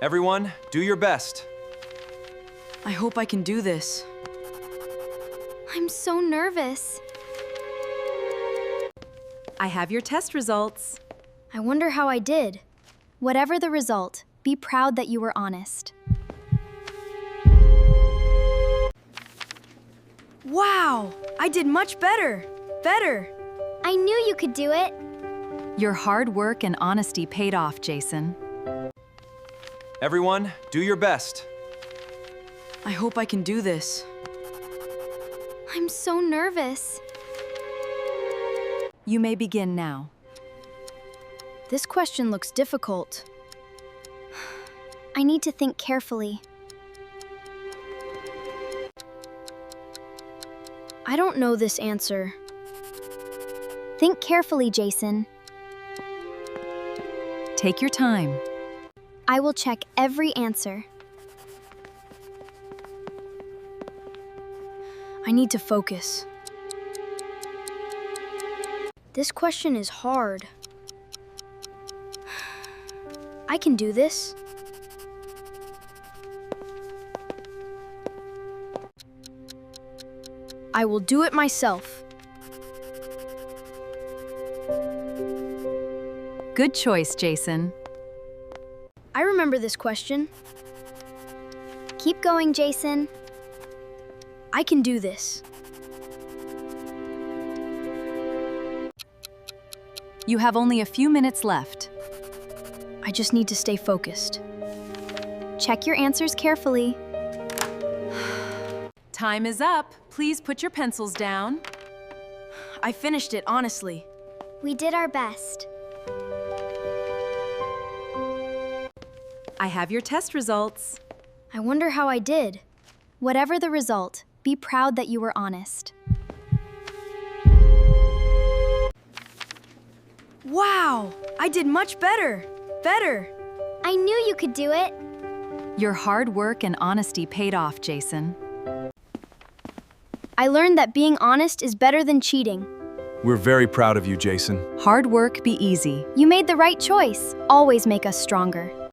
Everyone, do your best. I hope I can do this. I'm so nervous. I have your test results. I wonder how I did. Whatever the result, be proud that you were honest. Wow! I did much better! Better! I knew you could do it. Your hard work and honesty paid off, Jason. Everyone, do your best. I hope I can do this. I'm so nervous. You may begin now. This question looks difficult. I need to think carefully. I don't know this answer. Think carefully, Jason. Take your time. I will check every answer. I need to focus. This question is hard. I can do this. I will do it myself. Good choice, Jason. I remember this question. Keep going, Jason. I can do this. You have only a few minutes left. I just need to stay focused. Check your answers carefully. Time is up. Please put your pencils down. I finished it, honestly. We did our best. I have your test results. I wonder how I did. Whatever the result, be proud that you were honest. Wow! I did much better! Better! I knew you could do it. Your hard work and honesty paid off, Jason. I learned that being honest is better than cheating. We're very proud of you, Jason. Hard work be easy. You made the right choice. Always make us stronger.